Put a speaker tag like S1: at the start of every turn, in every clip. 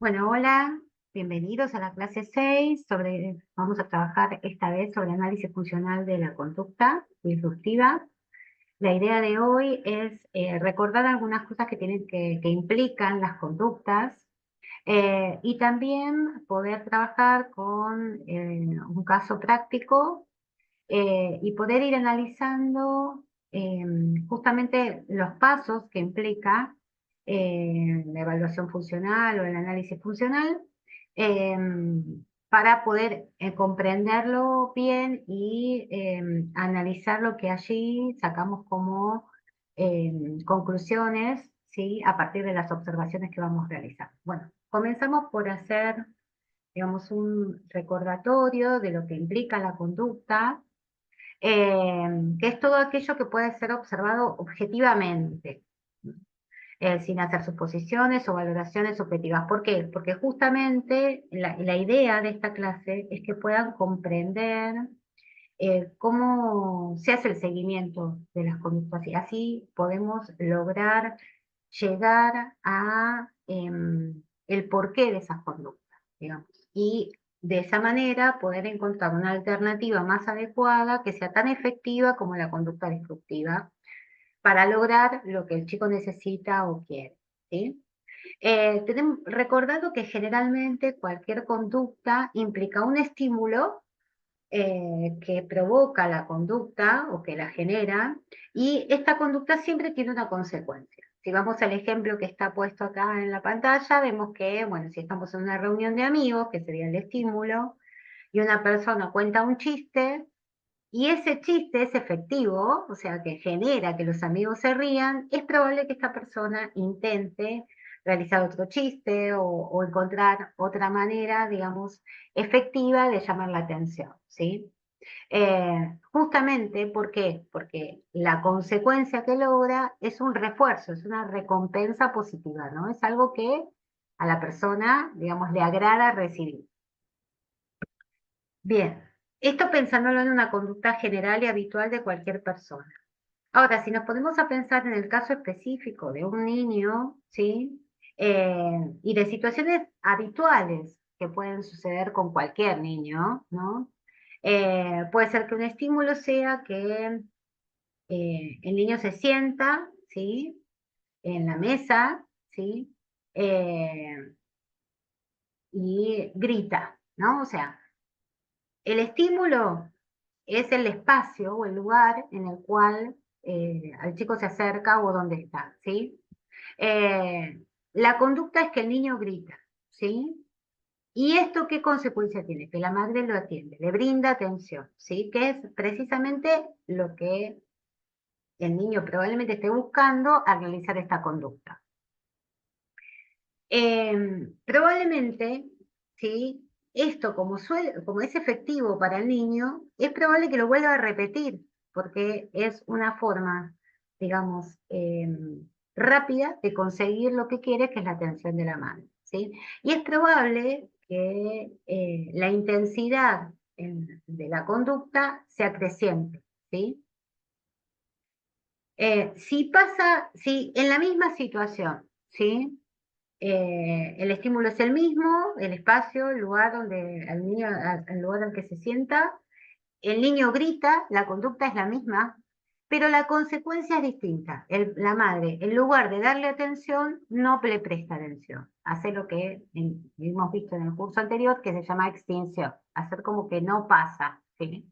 S1: Bueno, hola, bienvenidos a la clase 6 vamos a trabajar esta vez sobre análisis funcional de la conducta disruptiva. La idea de hoy es recordar algunas cosas que implican las conductas y también poder trabajar con un caso práctico y poder ir analizando eh, justamente los pasos que implica la evaluación funcional o el análisis funcional eh, para poder comprenderlo bien y analizar lo que allí sacamos como eh, conclusiones, ¿sí? A partir de las observaciones que vamos realizando. Bueno, comenzamos por hacer, digamos, un recordatorio de lo que implica la conducta, que es todo aquello que puede ser observado objetivamente, sin hacer suposiciones o valoraciones objetivas. ¿Por qué? Porque justamente la idea de esta clase es que puedan comprender cómo se hace el seguimiento de las conductas y así podemos lograr llegar a el porqué de esas conductas, digamos, y de esa manera poder encontrar una alternativa más adecuada que sea tan efectiva como la conducta destructiva para lograr lo que el chico necesita o quiere, ¿sí? Tenemos recordado que generalmente cualquier conducta implica un estímulo que provoca la conducta o que la genera, y esta conducta siempre tiene una consecuencia. Si vamos al ejemplo que está puesto acá en la pantalla, vemos que, bueno, si estamos en una reunión de amigos, que sería el estímulo, y una persona cuenta un chiste, y ese chiste es efectivo, o sea, que genera que los amigos se rían, es probable que esta persona intente realizar otro chiste o encontrar otra manera, digamos, efectiva de llamar la atención, ¿sí? Justamente, ¿por qué? Porque la consecuencia que logra es un refuerzo, es una recompensa positiva, ¿no? Es algo que a la persona, digamos, le agrada recibir. Bien, esto pensándolo en una conducta general y habitual de cualquier persona. Ahora, si nos ponemos a pensar en el caso específico de un niño, ¿sí? Y de situaciones habituales que pueden suceder con cualquier niño, ¿no? Puede ser que un estímulo sea que el niño se sienta, ¿sí? En la mesa, ¿sí? Eh, y grita, ¿no? O sea, el estímulo es el espacio o el lugar en el cual al chico se acerca o donde está, ¿sí? Eh, la conducta es que el niño grita, ¿sí? ¿Y esto qué consecuencia tiene? Que la madre lo atiende, le brinda atención, ¿sí? Que es precisamente lo que el niño probablemente esté buscando al realizar esta conducta. Probablemente, ¿sí? Esto como es efectivo para el niño, es probable que lo vuelva a repetir, porque es una forma, digamos, rápida de conseguir lo que quiere, que es la atención de la madre, ¿sí? Y es probable que la intensidad de la conducta se acreciente, ¿sí? Si en la misma situación, ¿sí? El estímulo es el mismo, el espacio, el lugar donde el niño, el lugar al que se sienta, el niño grita, la conducta es la misma, pero la consecuencia es distinta. La madre, en lugar de darle atención, no le presta atención. Hace lo que hemos visto en el curso anterior, que se llama extinción, hacer como que no pasa, ¿sí?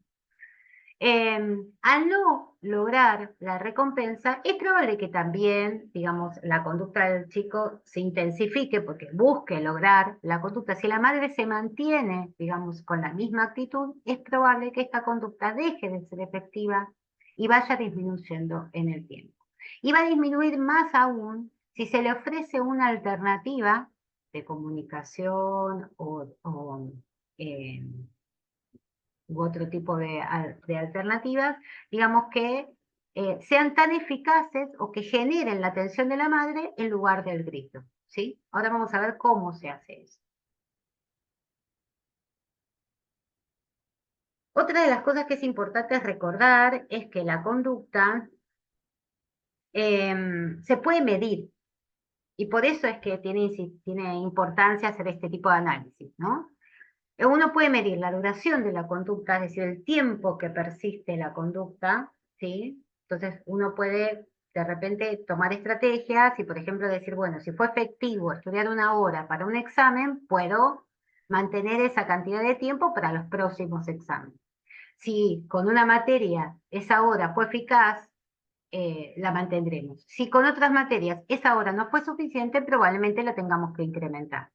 S1: Al no lograr la recompensa, es probable que también, digamos, la conducta del chico se intensifique porque busque lograr la conducta. Si la madre se mantiene, digamos, con la misma actitud, es probable que esta conducta deje de ser efectiva y vaya disminuyendo en el tiempo. Y va a disminuir más aún si se le ofrece una alternativa de comunicación eh, u otro tipo de alternativas, digamos que sean tan eficaces o que generen la atención de la madre en lugar del grito, ¿sí? Ahora vamos a ver cómo se hace eso. Otra de las cosas que es importante recordar es que la conducta se puede medir, Y por eso es que tiene importancia hacer este tipo de análisis, ¿no? Uno puede medir la duración de la conducta, es decir, el tiempo que persiste la conducta, ¿sí? Entonces uno puede de repente tomar estrategias y, por ejemplo, decir, bueno, si fue efectivo estudiar 1 hora para un examen, puedo mantener esa cantidad de tiempo para los próximos exámenes. Si con una materia esa hora fue eficaz, la mantendremos. Si con otras materias esa hora no fue suficiente, probablemente la tengamos que incrementar.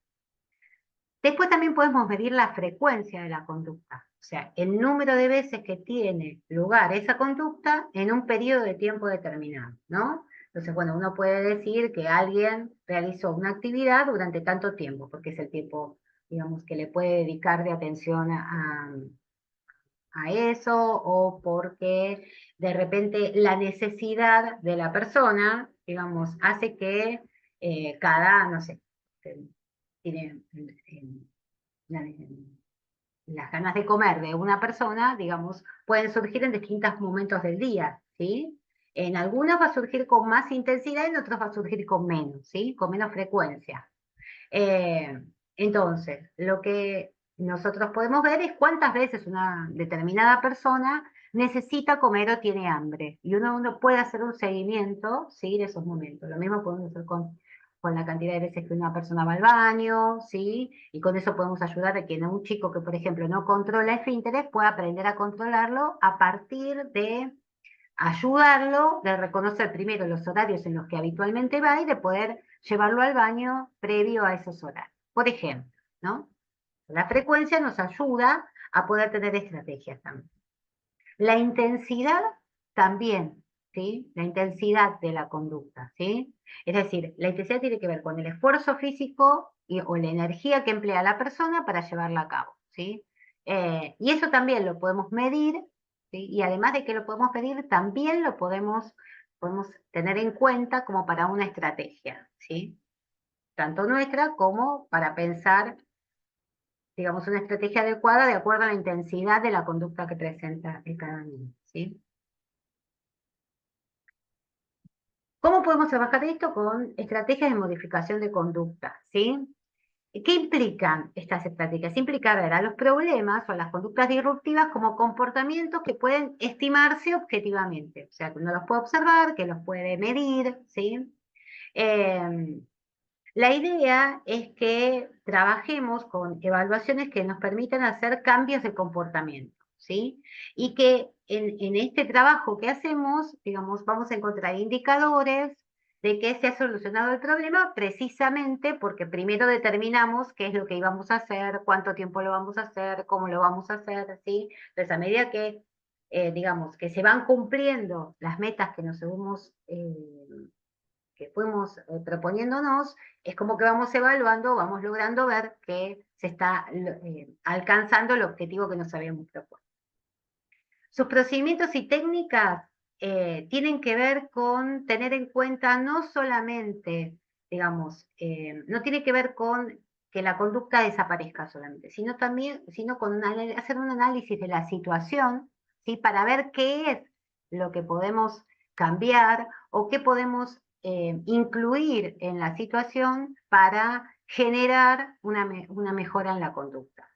S1: Después también podemos medir la frecuencia de la conducta, o sea, el número de veces que tiene lugar esa conducta en un periodo de tiempo determinado, ¿no? Entonces, bueno, uno puede decir que alguien realizó una actividad durante tanto tiempo, porque es el tiempo, digamos, que le puede dedicar de atención a eso, o porque de repente la necesidad de la persona, digamos, hace que no sé, tiene la- las ganas de comer de una persona, digamos, pueden surgir en distintos momentos del día, ¿sí? En algunos va a surgir con más intensidad, en otros va a surgir con menos, ¿sí? Con menos frecuencia. Eh, entonces, lo que nosotros podemos ver es cuántas veces una determinada persona necesita comer o tiene hambre. Y uno puede hacer un seguimiento, ¿sí? De esos momentos. Lo mismo podemos hacer con la cantidad de veces que una persona va al baño, ¿sí? Y con eso podemos ayudar a que un chico que, por ejemplo, no controla esfínteres pueda aprender a controlarlo a partir de ayudarlo, de reconocer primero los horarios en los que habitualmente va y de poder llevarlo al baño previo a esos horarios. Por ejemplo, ¿no? La frecuencia nos ayuda a poder tener estrategias también. La intensidad también, ¿sí? La intensidad de la conducta, ¿sí? Es decir, la intensidad tiene que ver con el esfuerzo físico o la energía que emplea la persona para llevarla a cabo, ¿sí? Y eso también lo podemos medir, ¿sí? Y además de que lo podemos medir, también podemos tener en cuenta como para una estrategia, ¿sí? Tanto nuestra como para pensar, digamos, una estrategia adecuada de acuerdo a la intensidad de la conducta que presenta cada niño, ¿sí? ¿Cómo podemos trabajar esto? Con estrategias de modificación de conducta, ¿sí? ¿Qué implican estas estrategias? Implica ver a los problemas o a las conductas disruptivas como comportamientos que pueden estimarse objetivamente, o sea, que uno los puede observar, que los puede medir, ¿sí? Eh, la idea es que trabajemos con evaluaciones que nos permitan hacer cambios de comportamiento, ¿sí? Y que en este trabajo que hacemos, digamos, vamos a encontrar indicadores de que se ha solucionado el problema precisamente porque primero determinamos qué es lo que íbamos a hacer, cuánto tiempo lo vamos a hacer, cómo lo vamos a hacer, ¿sí? Entonces, a medida que, digamos, que se van cumpliendo las metas que nos hemos que fuimos proponiéndonos, es como que vamos evaluando, vamos logrando ver que se está alcanzando el objetivo que nos habíamos propuesto. Sus procedimientos y técnicas tienen que ver con tener en cuenta no solamente, digamos, no tiene que ver con que la conducta desaparezca solamente, sino también, sino con hacer un análisis de la situación, ¿sí? Para ver qué es lo que podemos cambiar o qué podemos incluir en la situación para generar una mejora en la conducta.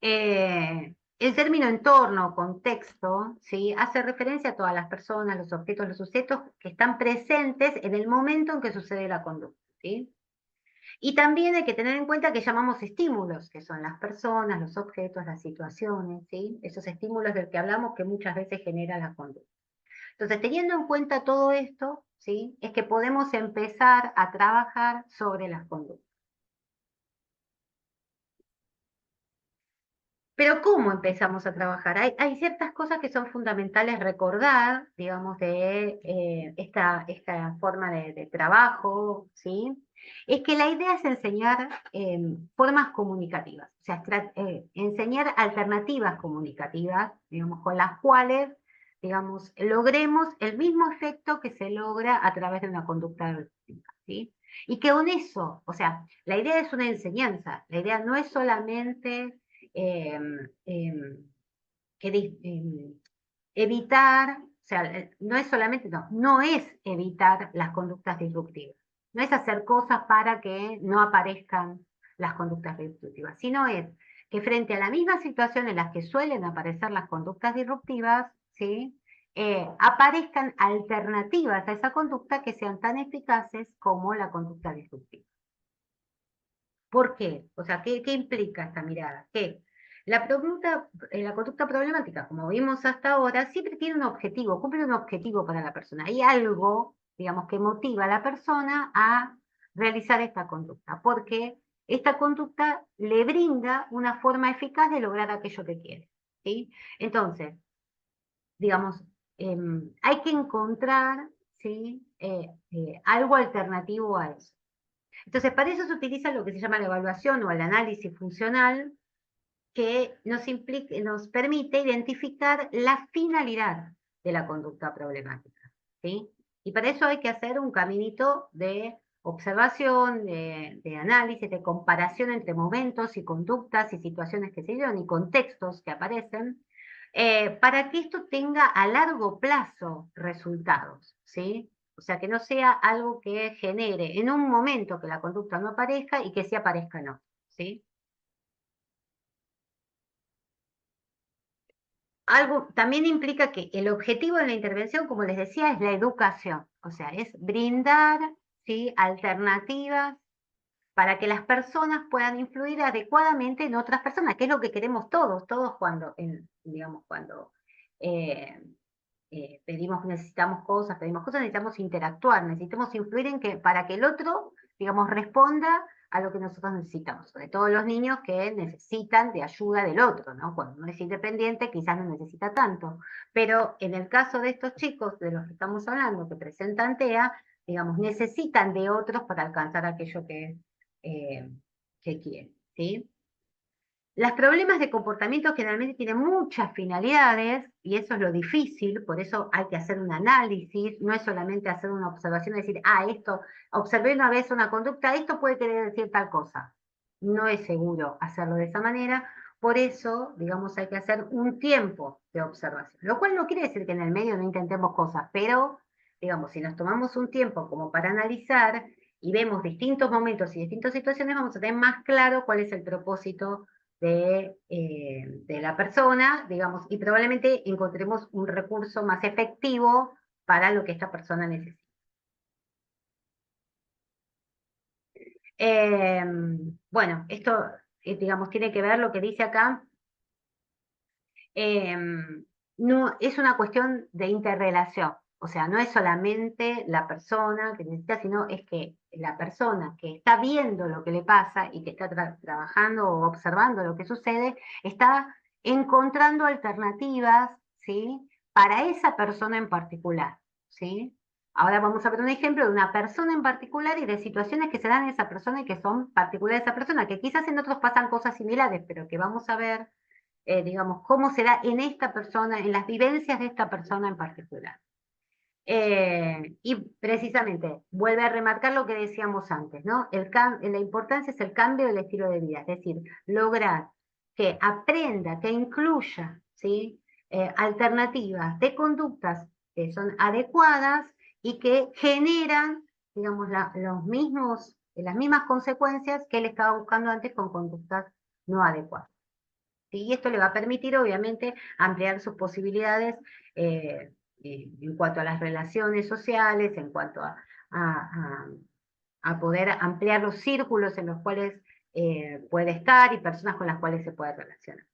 S1: El término entorno, contexto, ¿sí? Hace referencia a todas las personas, los objetos, los sujetos que están presentes en el momento en que sucede la conducta, ¿sí? Y también hay que tener en cuenta que llamamos estímulos, que son las personas, los objetos, las situaciones, ¿sí? Esos estímulos del que hablamos que muchas veces generan la conducta. Entonces, teniendo en cuenta todo esto, ¿sí? Es que podemos empezar a trabajar sobre las conductas. Pero ¿cómo empezamos a trabajar? Hay ciertas cosas que son fundamentales recordar, digamos, de esta forma de trabajo, ¿sí? Es que la idea es enseñar formas comunicativas, o sea, enseñar alternativas comunicativas, digamos, con las cuales, digamos, logremos el mismo efecto que se logra a través de una conducta adaptativa, ¿sí? Y que con eso, o sea, la idea es una enseñanza, la idea no es solamente eh, eh, evitar, o sea, no es solamente, no es evitar las conductas disruptivas, no es hacer cosas para que no aparezcan las conductas disruptivas, sino es que frente a la misma situación en las que suelen aparecer las conductas disruptivas, ¿sí? Aparezcan alternativas a esa conducta que sean tan eficaces como la conducta disruptiva. ¿Por qué? O sea, ¿qué implica esta mirada? Que la conducta problemática, como vimos hasta ahora, siempre tiene un objetivo, cumple un objetivo para la persona. Hay algo, digamos, que motiva a la persona a realizar esta conducta, porque esta conducta le brinda una forma eficaz de lograr aquello que quiere. ¿Sí? Entonces, digamos, hay que encontrar, ¿sí? Algo alternativo a eso. Entonces, para eso se utiliza lo que se llama la evaluación o el análisis funcional, que nos permite identificar la finalidad de la conducta problemática, ¿sí? Y para eso hay que hacer un caminito de observación, de análisis, de comparación entre momentos y conductas y situaciones que se dieron y contextos que aparecen, para que esto tenga a largo plazo resultados, ¿sí? O sea, que no sea algo que genere en un momento que la conducta no aparezca y que sí aparezca no, ¿sí? Algo también implica que el objetivo de la intervención, como les decía, es la educación, o sea, es brindar, ¿sí? Alternativas para que las personas puedan influir adecuadamente en otras personas, que es lo que queremos todos cuando, digamos, cuando eh, pedimos cosas, necesitamos interactuar, necesitamos influir en que, para que el otro, digamos, responda a lo que nosotros necesitamos, sobre todo los niños que necesitan de ayuda del otro, ¿no? Cuando uno es independiente quizás no necesita tanto, pero en el caso de estos chicos de los que estamos hablando, que presentan TEA, digamos, necesitan de otros para alcanzar aquello eh, que quieren, ¿sí? Los problemas de comportamiento generalmente tienen muchas finalidades y eso es lo difícil, por eso hay que hacer un análisis, no es solamente hacer una observación y decir, esto, observé una vez una conducta, esto puede querer decir tal cosa. No es seguro hacerlo de esa manera, por eso, digamos, hay que hacer un tiempo de observación, lo cual no quiere decir que en el medio no intentemos cosas, pero, digamos, si nos tomamos un tiempo como para analizar y vemos distintos momentos y distintas situaciones, vamos a tener más claro cuál es el propósito de la persona, digamos, y probablemente encontremos un recurso más efectivo para lo que esta persona necesita. Eh, bueno, esto, digamos, tiene que ver lo que dice acá. eh, no es una cuestión de interrelación. O sea, no es solamente la persona que necesita, sino es que la persona que está viendo lo que le pasa y que está trabajando o observando lo que sucede, está encontrando alternativas, ¿sí? Para esa persona en particular, ¿sí? Ahora vamos a ver un ejemplo de una persona en particular y de situaciones que se dan en esa persona y que son particulares de esa persona, que quizás en otros pasan cosas similares, pero que vamos a ver digamos, cómo será en esta persona, en las vivencias de esta persona en particular. Y precisamente, vuelve a remarcar lo que decíamos antes, ¿no? La importancia es el cambio del estilo de vida, es decir, lograr que aprenda, que incluya, ¿sí? Alternativas de conductas que son adecuadas y que generan, digamos, las mismas consecuencias que él estaba buscando antes con conductas no adecuadas. Y esto le va a permitir, obviamente, ampliar sus posibilidades en cuanto a las relaciones sociales, en cuanto a, a poder ampliar los círculos en los cuales puede estar y personas con las cuales se puede relacionar.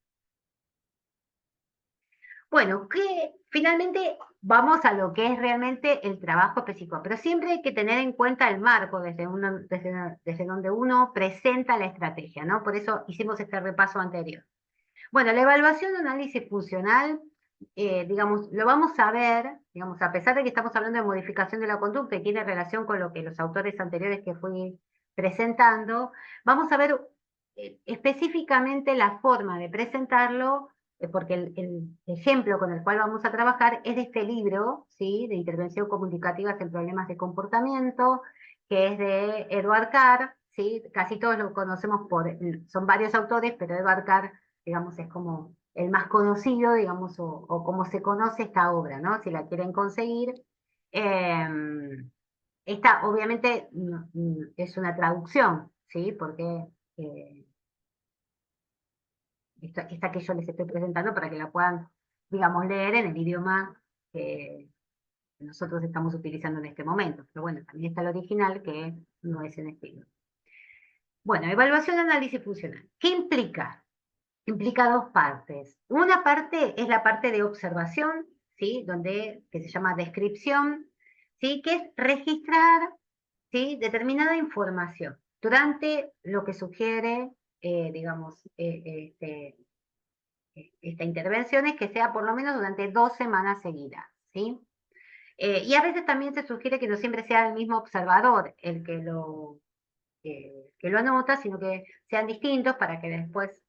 S1: Bueno, que finalmente vamos a lo que es realmente el trabajo específico, pero siempre hay que tener en cuenta el marco desde donde uno presenta la estrategia, ¿no? Por eso hicimos este repaso anterior. Bueno, la evaluación de análisis funcional, digamos, lo vamos a ver, digamos, a pesar de que estamos hablando de modificación de la conducta y tiene relación con lo que los autores anteriores que fui presentando, vamos a ver específicamente la forma de presentarlo, porque el ejemplo con el cual vamos a trabajar es de este libro, ¿sí? De intervención comunicativa en problemas de comportamiento, que es de Edward Carr, ¿sí? Casi todos lo conocemos son varios autores, pero Edward Carr digamos, es como el más conocido, digamos, o como se conoce esta obra, ¿no? Si la quieren conseguir. Esta obviamente es una traducción, ¿sí? Porque esta que yo les estoy presentando para que la puedan, digamos, leer en el idioma que nosotros estamos utilizando en este momento. Pero bueno, también está el original que no es en español. Bueno, evaluación, análisis funcional. ¿Qué implica? Implica dos partes. Una parte es la parte de observación, ¿sí? Que se llama descripción, ¿sí? Que es registrar, ¿sí? Determinada información durante lo que sugiere, digamos, esta intervención es que sea por lo menos durante 2 semanas seguidas, ¿sí? Y a veces también se sugiere que no siempre sea el mismo observador el que lo anota, sino que sean distintos para que después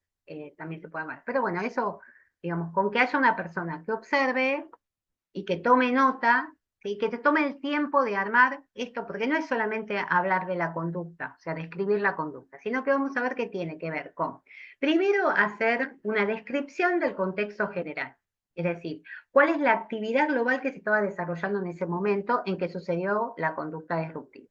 S1: también se pueda ver. Pero bueno, eso, digamos, con que haya una persona que observe y que tome nota, ¿sí? Que te tome el tiempo de armar esto, porque no es solamente hablar de la conducta, o sea, describir la conducta, sino que vamos a ver qué tiene que ver con, primero, hacer una descripción del contexto general. Es decir, cuál es la actividad global que se estaba desarrollando en ese momento en que sucedió la conducta disruptiva,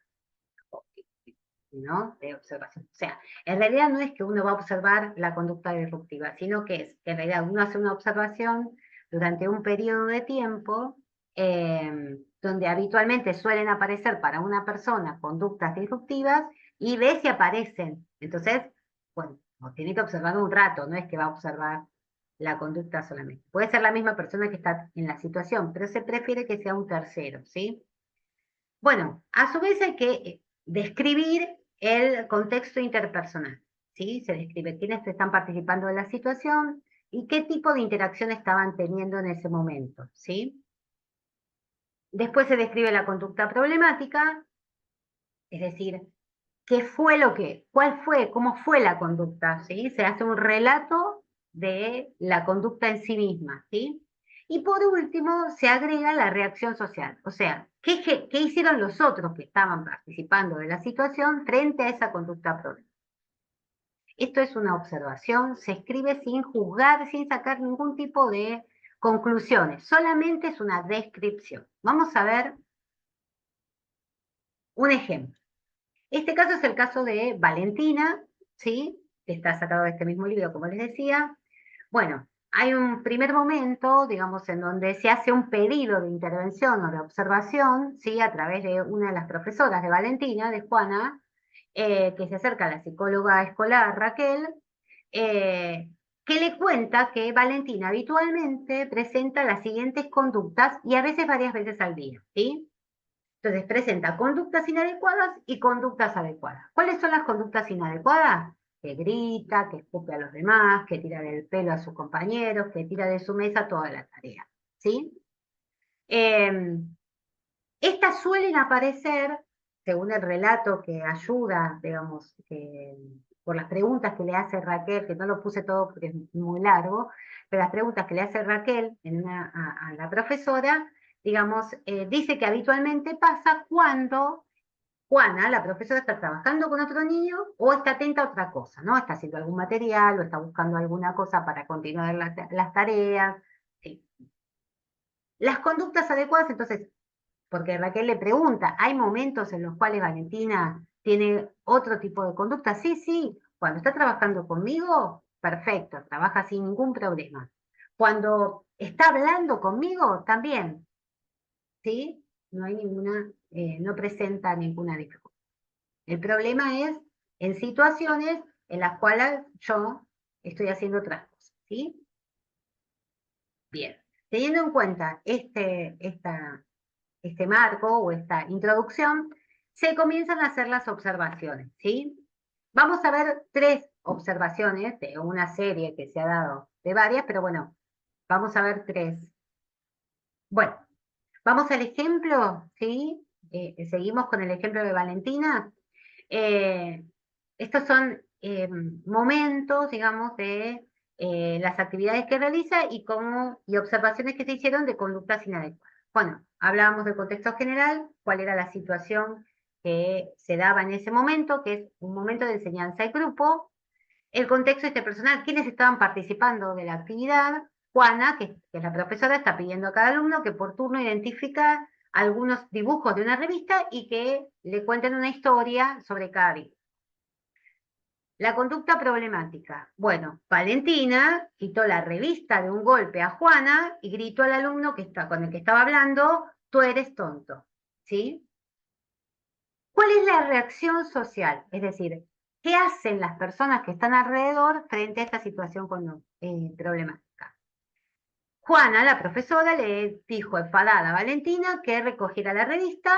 S1: ¿no? De observación. O sea, en realidad no es que uno va a observar la conducta disruptiva, sino que es que en realidad uno hace una observación durante un periodo de tiempo donde habitualmente suelen aparecer para una persona conductas disruptivas y ve si aparecen. Entonces, bueno, tiene que observar un rato, no es que va a observar la conducta solamente. Puede ser la misma persona que está en la situación, pero se prefiere que sea un tercero, ¿sí? Bueno, a su vez hay que describir el contexto interpersonal, ¿sí? Se describe quiénes están participando de la situación y qué tipo de interacción estaban teniendo en ese momento, ¿sí? Después se describe la conducta problemática, es decir, cuál fue, cómo fue la conducta, ¿sí? Se hace un relato de la conducta en sí misma, ¿sí? Y por último, se agrega la reacción social, o sea, ¿qué hicieron los otros que estaban participando de la situación frente a esa conducta problemática? Esto es una observación, se escribe sin juzgar, sin sacar ningún tipo de conclusiones, solamente es una descripción. Vamos a ver un ejemplo. Este caso es el caso de Valentina, ¿sí? Que está sacado de este mismo libro, como les decía. Bueno, hay un primer momento, digamos, en donde se hace un pedido de intervención o de observación, ¿sí? A través de una de las profesoras de Valentina, de Juana, que se acerca a la psicóloga escolar Raquel, eh, que le cuenta que Valentina habitualmente presenta las siguientes conductas y a veces varias veces al día, ¿sí? Entonces presenta conductas inadecuadas y conductas adecuadas. ¿Cuáles son las conductas inadecuadas? Que grita, que escupe a los demás, que tira del pelo a sus compañeros, que tira de su mesa toda la tarea. ¿Sí? Eh, Estas suelen aparecer, según el relato que ayuda, digamos, por las preguntas que le hace Raquel, que no lo puse todo porque es muy largo, pero las preguntas que le hace Raquel a la profesora, digamos, dice que habitualmente pasa cuando Juana, la profesora, está trabajando con otro niño o está atenta a otra cosa, ¿no? Está haciendo algún material o está buscando alguna cosa para continuar las tareas. Sí. Las conductas adecuadas, entonces, porque Raquel le pregunta, ¿hay momentos en los cuales Valentina tiene otro tipo de conducta? Sí, sí, cuando está trabajando conmigo, perfecto, trabaja sin ningún problema. Cuando está hablando conmigo, también, ¿sí? No hay no presenta ninguna dificultad. El problema es en situaciones en las cuales yo estoy haciendo otras cosas, ¿sí? Bien, teniendo en cuenta este marco o esta introducción, se comienzan a hacer las observaciones, ¿sí? Vamos a ver 3 observaciones de una serie que se ha dado de varias, pero bueno, vamos a ver 3. Bueno, vamos al ejemplo, ¿sí? Seguimos con el ejemplo de Valentina. Eh, Estos son momentos, digamos, de las actividades que realiza y observaciones que se hicieron de conductas inadecuadas. Bueno, hablábamos del contexto general, cuál era la situación que se daba en ese momento, que es un momento de enseñanza y grupo, el contexto personal, quiénes estaban participando de la actividad. Juana, que es la profesora, está pidiendo a cada alumno que por turno identifica algunos dibujos de una revista y que le cuenten una historia sobre cada dibujo. La conducta problemática. Bueno, Valentina quitó la revista de un golpe a Juana y gritó al alumno con el que estaba hablando, tú eres tonto. ¿Sí? ¿Cuál es la reacción social? Es decir, ¿qué hacen las personas que están alrededor frente a esta situación problemática? Juana, la profesora, le dijo enfadada a Valentina que recogiera la revista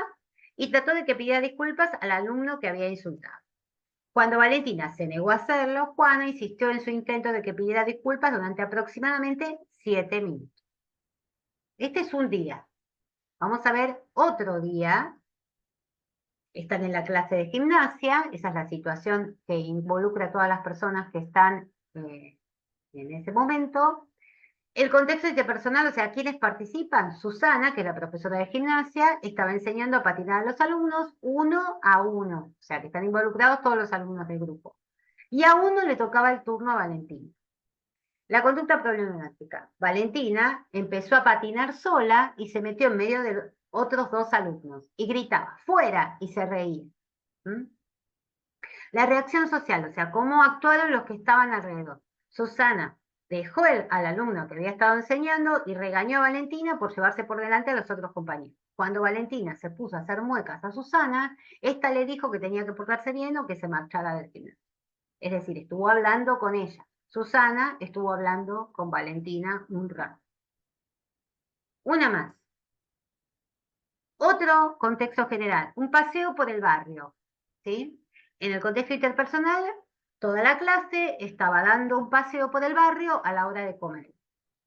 S1: y trató de que pidiera disculpas al alumno que había insultado. Cuando Valentina se negó a hacerlo, Juana insistió en su intento de que pidiera disculpas durante aproximadamente 7 minutos. Este es un día. Vamos a ver otro día. Están en la clase de gimnasia. Esa es la situación que involucra a todas las personas que están en ese momento. El contexto interpersonal, o sea, ¿quiénes participan? Susana, que es la profesora de gimnasia, estaba enseñando a patinar a los alumnos 1 a 1, o sea, que están involucrados todos los alumnos del grupo. Y a uno le tocaba el turno a Valentina. La conducta problemática. Valentina empezó a patinar sola y se metió en medio de otros 2 alumnos y gritaba, ¡fuera! Y se reía. ¿Mm? La reacción social, o sea, cómo actuaron los que estaban alrededor. Susana dejó al alumno que había estado enseñando y regañó a Valentina por llevarse por delante a los otros compañeros. Cuando Valentina se puso a hacer muecas a Susana, esta le dijo que tenía que portarse bien o que se marchara del gimnasio. Es decir, estuvo hablando con ella. Susana estuvo hablando con Valentina un rato. Una más. Otro contexto general, un paseo por el barrio. ¿Sí? En el contexto interpersonal, toda la clase estaba dando un paseo por el barrio a la hora de comer.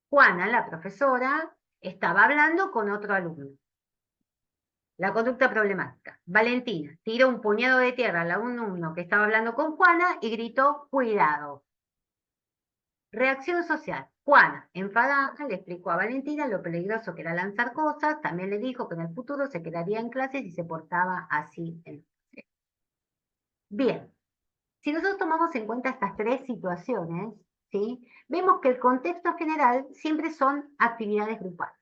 S1: Juana, la profesora, estaba hablando con otro alumno. La conducta problemática. Valentina tiró un puñado de tierra al alumno que estaba hablando con Juana y gritó, cuidado. Reacción social. Juana, enfadada, le explicó a Valentina lo peligroso que era lanzar cosas, también le dijo que en el futuro se quedaría en clase si se portaba así en clase. Bien, si nosotros tomamos en cuenta estas 3 situaciones, ¿sí? Vemos que el contexto general siempre son actividades grupales.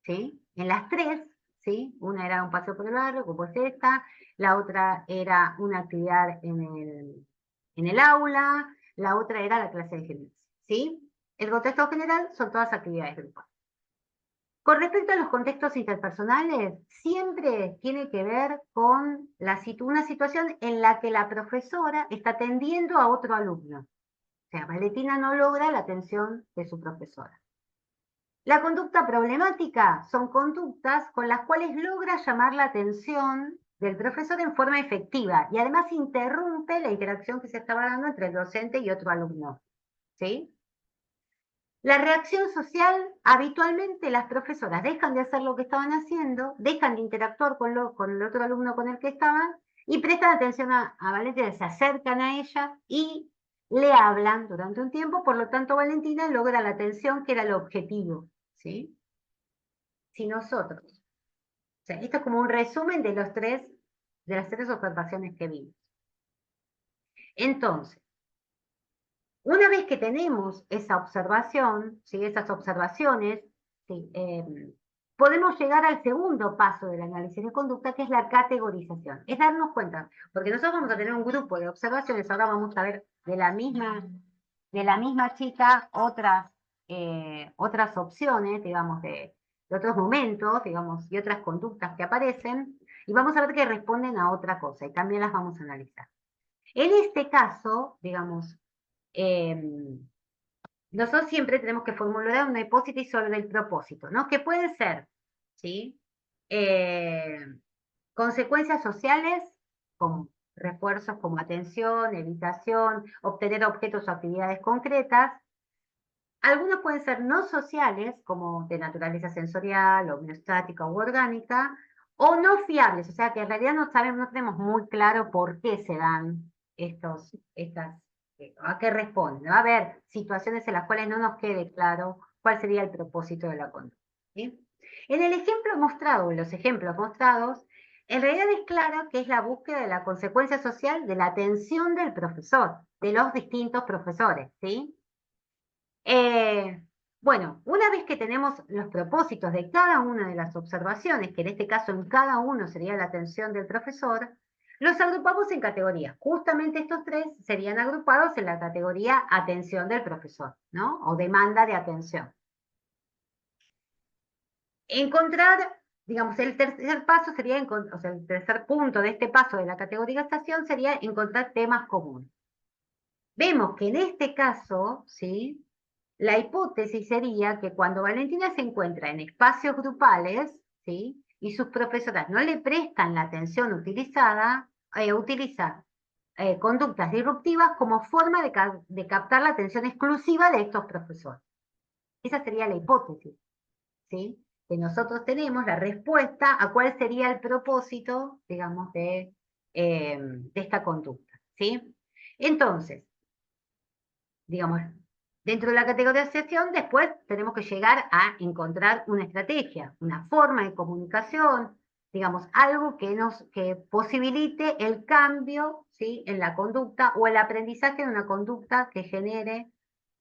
S1: ¿Sí? En las 3, ¿sí? Una era un paseo por el barrio, como es esta, la otra era una actividad en el aula, la otra era la clase de gimnasia. ¿Sí? El contexto general son todas actividades grupales. Con respecto a los contextos interpersonales, siempre tiene que ver con una situación en la que la profesora está atendiendo a otro alumno. O sea, Valentina no logra la atención de su profesora. La conducta problemática son conductas con las cuales logra llamar la atención del profesor en forma efectiva y además interrumpe la interacción que se estaba dando entre el docente y otro alumno. ¿Sí? La reacción social, habitualmente las profesoras dejan de hacer lo que estaban haciendo, dejan de interactuar con el otro alumno con el que estaban y prestan atención a Valentina, se acercan a ella y le hablan durante un tiempo, por lo tanto Valentina logra la atención que era el objetivo. ¿Sí? Si nosotros, o sea, esto es como un resumen de las 3 observaciones que vimos. Entonces, una vez que tenemos esa observación, ¿sí? Esas observaciones, ¿sí? Podemos llegar al segundo paso del análisis de conducta, que es la categorización. Es darnos cuenta, porque nosotros vamos a tener un grupo de observaciones, ahora vamos a ver de la misma chica otras opciones, digamos, de otros momentos, digamos, y otras conductas que aparecen, y vamos a ver que responden a otra cosa, y también las vamos a analizar. En este caso, digamos, nosotros siempre tenemos que formular una hipótesis sobre el propósito, ¿no? Que puede ser, ¿sí? Consecuencias sociales, como refuerzos como atención, evitación, obtener objetos o actividades concretas. Algunos pueden ser no sociales, como de naturaleza sensorial, homeostática u orgánica, o no fiables, o sea que en realidad no tenemos muy claro por qué se dan a qué responden. Va a haber situaciones en las cuales no nos quede claro cuál sería el propósito de la conducta. ¿Sí? En el ejemplo mostrado, en los ejemplos mostrados, en realidad es claro que es la búsqueda de la consecuencia social de la atención del profesor, de los distintos profesores, ¿sí? Bueno, una vez que tenemos los propósitos de cada una de las observaciones, que en este caso en cada uno sería la atención del profesor, los agrupamos en categorías. Justamente estos tres serían agrupados en la categoría atención del profesor, ¿no? O demanda de atención. Encontrar, digamos, el tercer paso sería, o sea, el tercer punto de este paso de la categorización sería encontrar temas comunes. Vemos que en este caso, ¿sí? La hipótesis sería que cuando Valentina se encuentra en espacios grupales, ¿sí? Y sus profesoras no le prestan la atención utilizada, utiliza conductas disruptivas como forma de captar la atención exclusiva de estos profesores. Esa sería la hipótesis, ¿sí? Que nosotros tenemos la respuesta a cuál sería el propósito, digamos, de esta conducta, ¿sí? Entonces, digamos, dentro de la categorización, después tenemos que llegar a encontrar una estrategia, una forma de comunicación, digamos, algo que posibilite el cambio, ¿sí? En la conducta o el aprendizaje de una conducta que genere,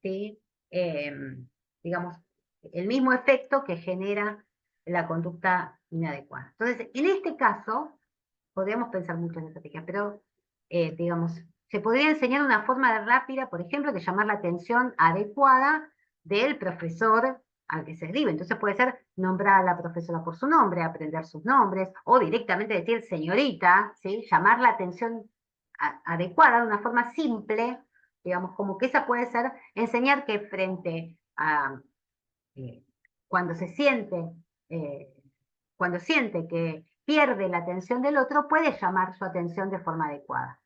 S1: ¿sí? Digamos, el mismo efecto que genera la conducta inadecuada. Entonces, en este caso, podríamos pensar mucho en estrategia, pero, digamos, se podría enseñar una forma rápida, por ejemplo, de llamar la atención adecuada del profesor al que se escribe. Entonces puede ser nombrar a la profesora por su nombre, aprender sus nombres, o directamente decir señorita, ¿sí? Llamar la atención adecuada de una forma simple, digamos, como que esa puede ser enseñar que frente a eh, cuando se siente, eh, cuando siente que pierde la atención del otro, puede llamar su atención de forma adecuada.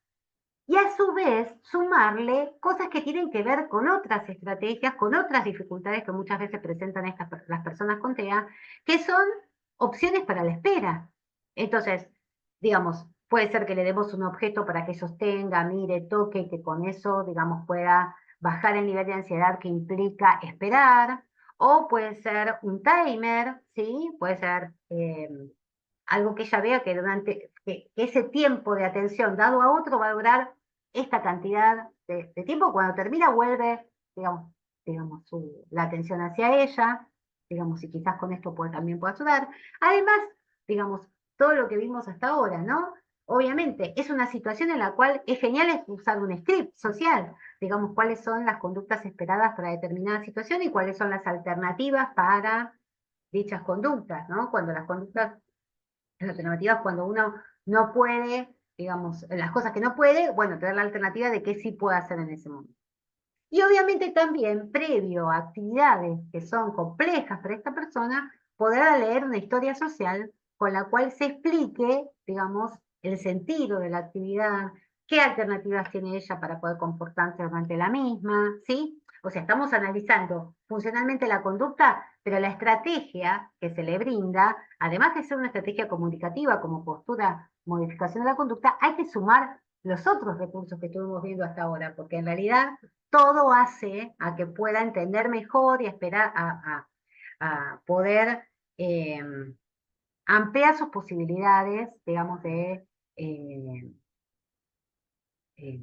S1: Y a su vez, sumarle cosas que tienen que ver con otras estrategias, con otras dificultades que muchas veces presentan las personas con TEA, que son opciones para la espera. Entonces, digamos, puede ser que le demos un objeto para que sostenga, mire, toque, que con eso, digamos, pueda bajar el nivel de ansiedad que implica esperar, o puede ser un timer, ¿sí? Puede ser algo que ella vea que durante que ese tiempo de atención dado a otro va a durar esta cantidad de tiempo. Cuando termina vuelve, la atención hacia ella, digamos, y quizás con esto también puede ayudar. Además, digamos, todo lo que vimos hasta ahora, ¿no? Obviamente, es una situación en la cual es genial usar un script social, digamos, cuáles son las conductas esperadas para determinada situación y cuáles son las alternativas para dichas conductas, ¿no? Cuando las conductas, las alternativas, cuando uno no puede, digamos, las cosas que no puede, bueno, tener la alternativa de qué sí puede hacer en ese momento. Y obviamente también, previo a actividades que son complejas para esta persona, podrá leer una historia social con la cual se explique, digamos, el sentido de la actividad, qué alternativas tiene ella para poder comportarse durante la misma, ¿sí? O sea, estamos analizando funcionalmente la conducta, pero la estrategia que se le brinda, además de ser una estrategia comunicativa como postura, modificación de la conducta, hay que sumar los otros recursos que estuvimos viendo hasta ahora, porque en realidad todo hace a que pueda entender mejor y esperar a poder eh, ampliar sus posibilidades, digamos, de eh, eh,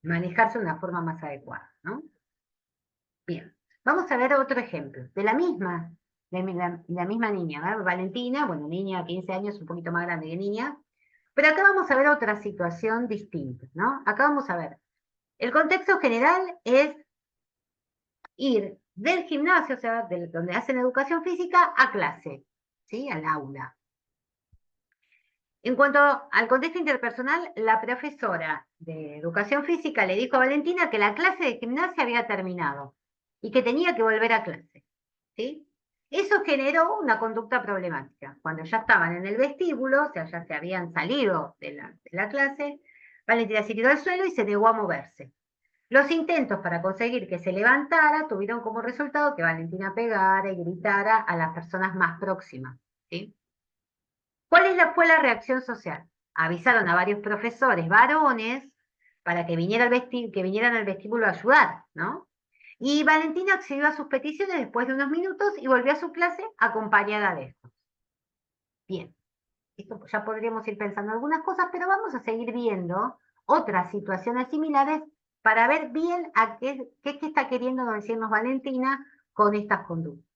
S1: manejarse de una forma más adecuada, ¿no? Bien, vamos a ver otro ejemplo, de la misma niña, ¿verdad? Valentina, bueno, niña, 15 años, un poquito más grande que niña, pero acá vamos a ver otra situación distinta, ¿no? Acá vamos a ver, el contexto general es ir del gimnasio, o sea, donde hacen educación física, a clase, ¿sí? Al aula. En cuanto al contexto interpersonal, la profesora de educación física le dijo a Valentina que la clase de gimnasia había terminado y que tenía que volver a clase, ¿sí? Eso generó una conducta problemática. Cuando ya estaban en el vestíbulo, o sea, ya se habían salido de la clase, Valentina se tiró al suelo y se negó a moverse. Los intentos para conseguir que se levantara tuvieron como resultado que Valentina pegara y gritara a las personas más próximas, ¿sí? ¿Fue la reacción social? Avisaron a varios profesores varones para que vinieran al vestíbulo a ayudar, ¿no? Y Valentina accedió a sus peticiones después de unos minutos y volvió a su clase acompañada de estos. Bien, esto ya podríamos ir pensando algunas cosas, pero vamos a seguir viendo otras situaciones similares para ver bien qué está queriendo decirnos Valentina con estas conductas.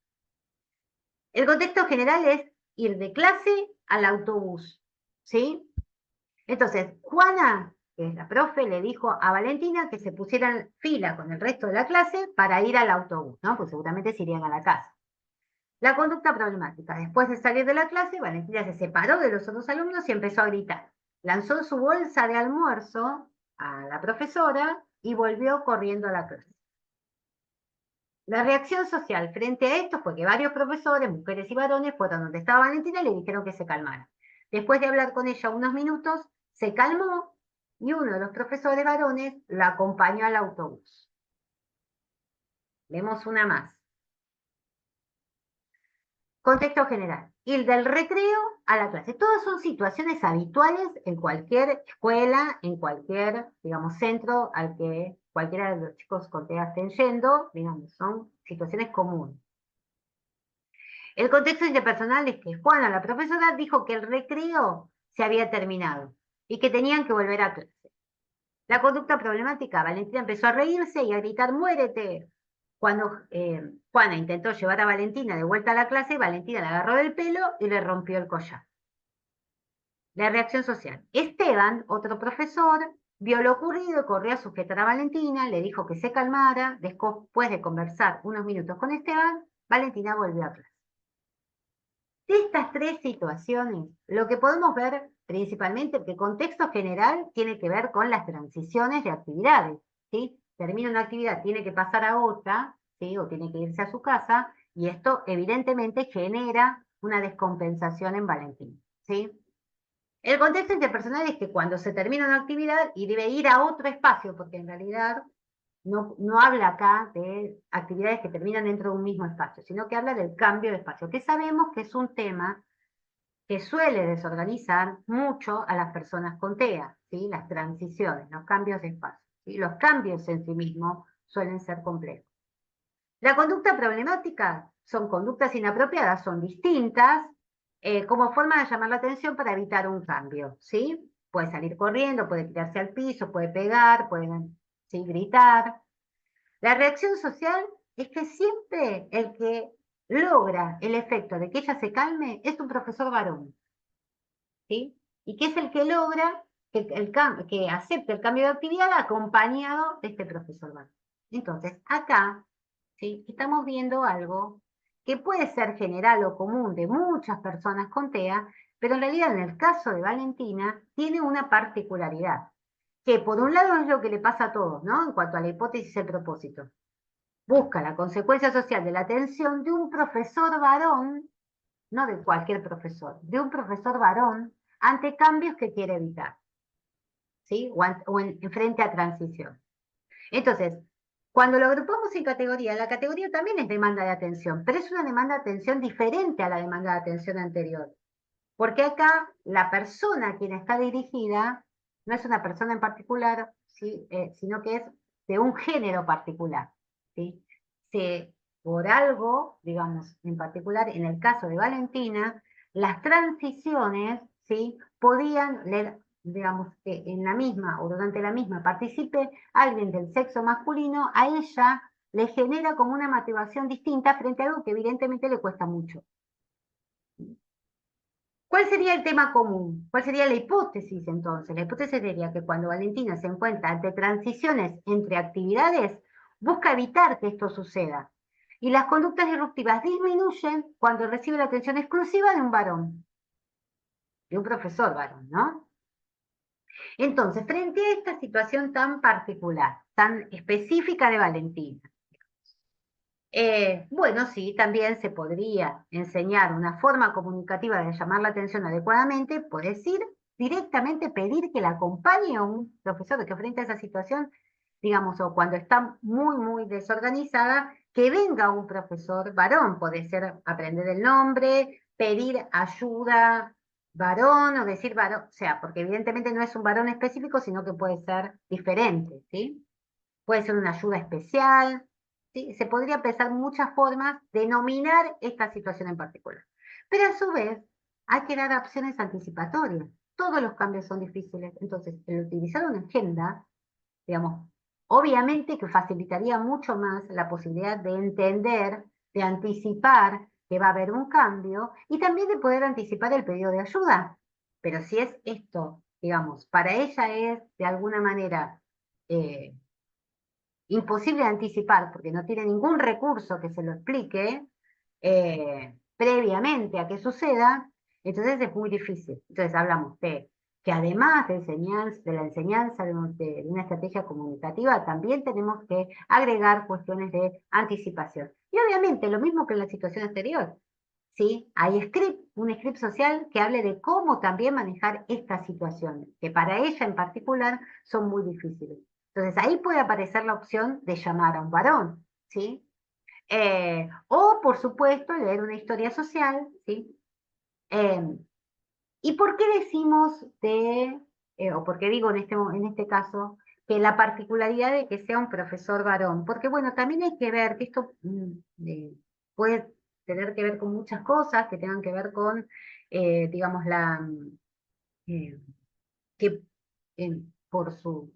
S1: El contexto general es ir de clase al autobús, ¿sí? Entonces, Juana, que es la profe, le dijo a Valentina que se pusiera en fila con el resto de la clase para ir al autobús, ¿no? Pues seguramente se irían a la casa. La conducta problemática. Después de salir de la clase, Valentina se separó de los otros alumnos y empezó a gritar. Lanzó su bolsa de almuerzo a la profesora y volvió corriendo a la clase. La reacción social frente a esto fue que varios profesores, mujeres y varones, fueron donde estaba Valentina y le dijeron que se calmara. Después de hablar con ella unos minutos, se calmó y uno de los profesores varones la acompañó al autobús. Vemos una más. Contexto general. Ir del recreo a la clase. Todas son situaciones habituales en cualquier escuela, en cualquier, digamos, centro al que cualquiera de los chicos con TEA estén yendo, digamos, son situaciones comunes. El contexto interpersonal es que Juana, la profesora, dijo que el recreo se había terminado y que tenían que volver a clase. La conducta problemática, Valentina empezó a reírse y a gritar ¡muérete! Cuando Juana intentó llevar a Valentina de vuelta a la clase, Valentina la agarró del pelo y le rompió el collar. La reacción social. Esteban, otro profesor, vio lo ocurrido y corrió a sujetar a Valentina, le dijo que se calmara. Después de conversar unos minutos con Esteban, Valentina volvió a clase. De estas tres situaciones, lo que podemos ver principalmente, que el contexto general tiene que ver con las transiciones de actividades, ¿sí? Termina una actividad, tiene que pasar a otra, ¿sí? O tiene que irse a su casa, y esto evidentemente genera una descompensación en Valentín, ¿sí? El contexto interpersonal es que cuando se termina una actividad y debe ir a otro espacio, porque en realidad no habla acá de actividades que terminan dentro de un mismo espacio, sino que habla del cambio de espacio, que sabemos que es un tema que suele desorganizar mucho a las personas con TEA, ¿sí? Las transiciones, los cambios de espacio. ¿Sí? Los cambios en sí mismos suelen ser complejos. La conducta problemática son conductas inapropiadas, son distintas, como forma de llamar la atención para evitar un cambio, ¿sí? Puede salir corriendo, puede tirarse al piso, puede pegar, puede, ¿sí? Gritar. La reacción social es que siempre el que logra el efecto de que ella se calme es un profesor varón, ¿sí? Y que es el que logra que acepte el cambio de actividad acompañado de este profesor varón. Entonces, acá, ¿sí? Estamos viendo algo que puede ser general o común de muchas personas con TEA, pero en realidad en el caso de Valentina tiene una particularidad, que por un lado es lo que le pasa a todos, ¿no? En cuanto a la hipótesis y el propósito. Busca la consecuencia social de la atención de un profesor varón, no de cualquier profesor, de un profesor varón ante cambios que quiere evitar, ¿sí? O en frente a transición. Entonces, cuando lo agrupamos en categoría, la categoría también es demanda de atención, pero es una demanda de atención diferente a la demanda de atención anterior. Porque acá la persona a quien está dirigida no es una persona en particular, ¿sí? Sino que es de un género particular, ¿sí? Por algo, digamos, en particular, en el caso de Valentina, las transiciones, ¿sí? Podían, digamos, que en la misma o durante la misma participe alguien del sexo masculino, a ella le genera como una motivación distinta frente a algo que evidentemente le cuesta mucho. ¿Cuál sería el tema común? ¿Cuál sería la hipótesis entonces? La hipótesis sería que cuando Valentina se encuentra ante transiciones entre actividades, busca evitar que esto suceda. Y las conductas disruptivas disminuyen cuando recibe la atención exclusiva de un varón, de un profesor varón, ¿no? Entonces, frente a esta situación tan particular, tan específica de Valentina, bueno, sí, también se podría enseñar una forma comunicativa de llamar la atención adecuadamente, por decir directamente pedir que la acompañe a un profesor que frente a esa situación, digamos, o cuando está muy, muy desorganizada, que venga un profesor varón, puede ser aprender el nombre, pedir ayuda varón o decir varón, o sea, porque evidentemente no es un varón específico, sino que puede ser diferente, ¿sí? Puede ser una ayuda especial, ¿sí? Se podría pensar muchas formas de nominar esta situación en particular. Pero a su vez, hay que dar opciones anticipatorias. Todos los cambios son difíciles, entonces el utilizar una agenda, digamos, obviamente que facilitaría mucho más la posibilidad de entender de anticipar que va a haber un cambio y también de poder anticipar el pedido de ayuda. Pero si es esto, digamos, para ella es de alguna manera eh, imposible de anticipar porque no tiene ningún recurso que se lo explique previamente a que suceda, entonces es muy difícil. Entonces hablamos de que además de la enseñanza de una estrategia comunicativa, también tenemos que agregar cuestiones de anticipación. Y obviamente, lo mismo que en la situación anterior, ¿sí? Hay un script social que hable de cómo también manejar estas situaciones, que para ella en particular son muy difíciles. Entonces ahí puede aparecer la opción de llamar a un varón, ¿sí? O, por supuesto, leer una historia social, ¿sí? Eh, ¿Y por qué decimos o por qué digo en este caso, que la particularidad de que sea un profesor varón? Porque, bueno, también hay que ver que esto puede tener que ver con muchas cosas, que tengan que ver con, digamos, eh, que por su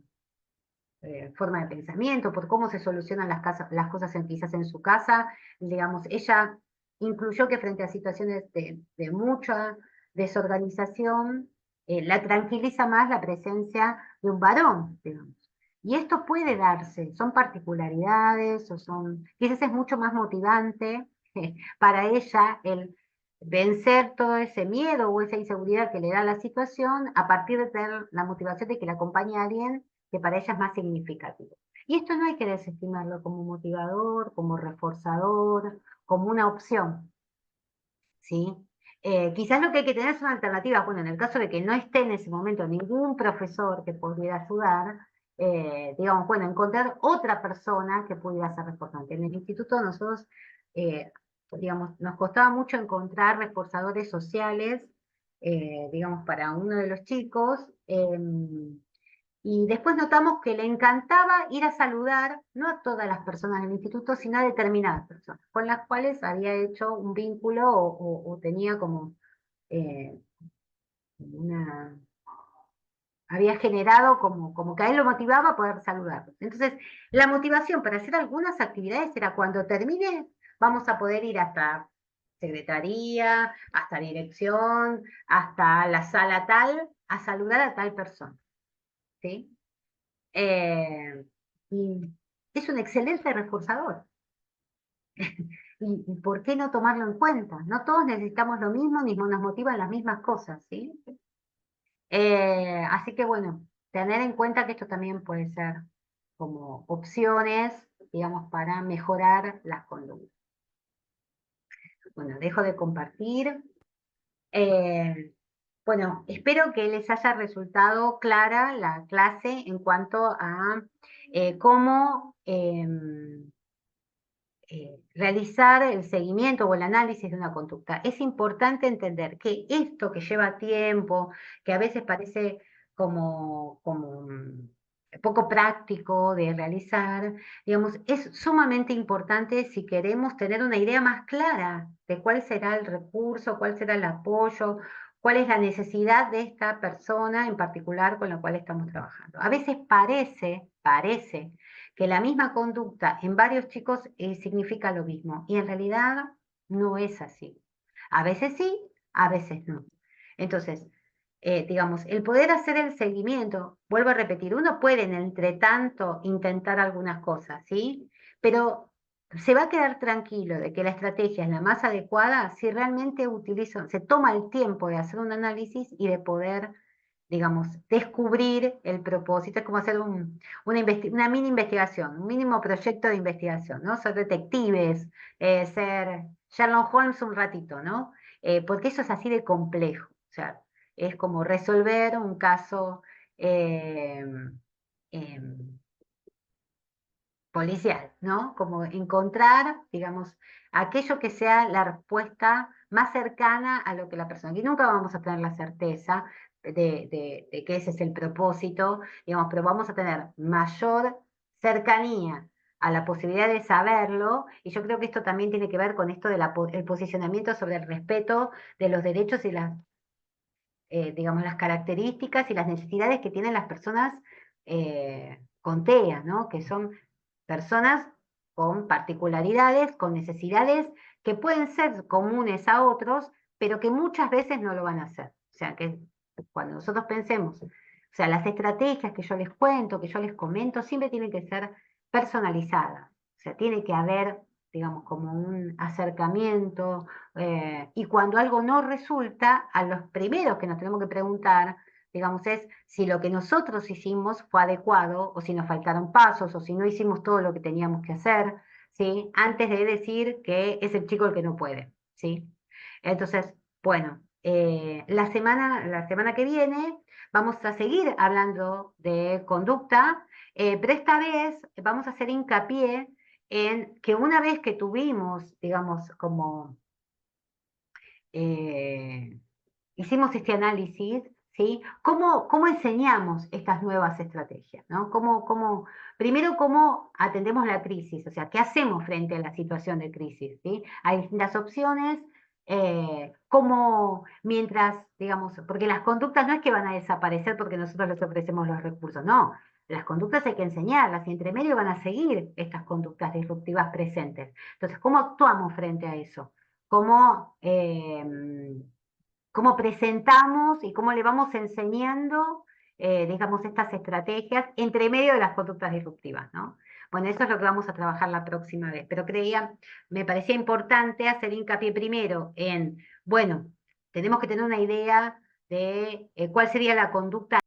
S1: forma de pensamiento, por cómo se solucionan las cosas quizás en su casa, digamos, ella incluyó que frente a situaciones de mucha desorganización, la tranquiliza más la presencia de un varón, digamos. Y esto puede darse, son particularidades, quizás es mucho más motivante para ella el vencer todo ese miedo o esa inseguridad que le da la situación a partir de tener la motivación de que la acompañe a alguien que para ella es más significativo. Y esto no hay que desestimarlo como motivador, como reforzador, como una opción, ¿sí? Quizás lo que hay que tener son alternativas. Bueno, en el caso de que no esté en ese momento ningún profesor que pudiera ayudar, digamos, bueno, encontrar otra persona que pudiera ser reforzante. En el instituto nosotros, digamos, nos costaba mucho encontrar reforzadores sociales, digamos, para uno de los chicos. Y después notamos que le encantaba ir a saludar, no a todas las personas del instituto, sino a determinadas personas, con las cuales había hecho un vínculo o tenía como eh, una, había generado como que a él lo motivaba a poder saludarlos. Entonces, la motivación para hacer algunas actividades era cuando termine, vamos a poder ir hasta secretaría, hasta dirección, hasta la sala tal, a saludar a tal persona, ¿sí? Eh, y es un excelente reforzador. ¿Y por qué no tomarlo en cuenta? No todos necesitamos lo mismo, ni nos motivan las mismas cosas, ¿sí? Así que bueno, tener en cuenta que esto también puede ser como opciones, digamos, para mejorar las conductas. Bueno, dejo de compartir. Eh, bueno, espero que les haya resultado clara la clase en cuanto a cómo realizar el seguimiento o el análisis de una conducta. Es importante entender que esto que lleva tiempo, que a veces parece como poco práctico de realizar, digamos, es sumamente importante si queremos tener una idea más clara de cuál será el recurso, cuál será el apoyo, cuál es la necesidad de esta persona en particular con la cual estamos trabajando. A veces parece que la misma conducta en varios chicos significa lo mismo, y en realidad no es así. A veces sí, a veces no. Entonces, digamos, el poder hacer el seguimiento, vuelvo a repetir, uno puede en entretanto intentar algunas cosas, ¿sí? Pero se va a quedar tranquilo de que la estrategia es la más adecuada si realmente se toma el tiempo de hacer un análisis y de poder, digamos, descubrir el propósito. Es como hacer una mini investigación, un mínimo proyecto de investigación, ¿no? Ser detectives, ser Sherlock Holmes un ratito, ¿no? Porque eso es así de complejo. O sea, es como resolver un caso eh, eh, policial, ¿no? Como encontrar, digamos, aquello que sea la respuesta más cercana a lo que la persona, y nunca vamos a tener la certeza de que ese es el propósito, digamos, pero vamos a tener mayor cercanía a la posibilidad de saberlo, y yo creo que esto también tiene que ver con esto del posicionamiento sobre el respeto de los derechos y digamos, las características y las necesidades que tienen las personas con TEA, ¿no? Que son personas con particularidades, con necesidades que pueden ser comunes a otros, pero que muchas veces no lo van a hacer. O sea, que cuando nosotros pensemos, o sea, las estrategias que yo les cuento, que yo les comento, siempre tienen que ser personalizadas. O sea, tiene que haber, digamos, como un acercamiento, y cuando algo no resulta, a los primeros que nos tenemos que preguntar, digamos, es si lo que nosotros hicimos fue adecuado, o si nos faltaron pasos, o si no hicimos todo lo que teníamos que hacer, ¿sí? Antes de decir que es el chico el que no puede, ¿sí? Entonces, bueno, la semana que viene vamos a seguir hablando de conducta, pero esta vez vamos a hacer hincapié en que una vez que tuvimos, digamos, como eh, hicimos este análisis, ¿sí? ¿Cómo enseñamos estas nuevas estrategias, ¿no? Primero, cómo atendemos la crisis, o sea, ¿qué hacemos frente a la situación de crisis, ¿sí? Hay distintas opciones, cómo mientras, digamos, porque las conductas no es que van a desaparecer porque nosotros les ofrecemos los recursos, no. Las conductas hay que enseñarlas y entre medio van a seguir estas conductas disruptivas presentes. Entonces, ¿cómo actuamos frente a eso? ¿Cómo, cómo presentamos y cómo le vamos enseñando, digamos, estas estrategias entre medio de las conductas disruptivas, ¿no? Bueno, eso es lo que vamos a trabajar la próxima vez, pero me parecía importante hacer hincapié primero en, bueno, tenemos que tener una idea de cuál sería la conducta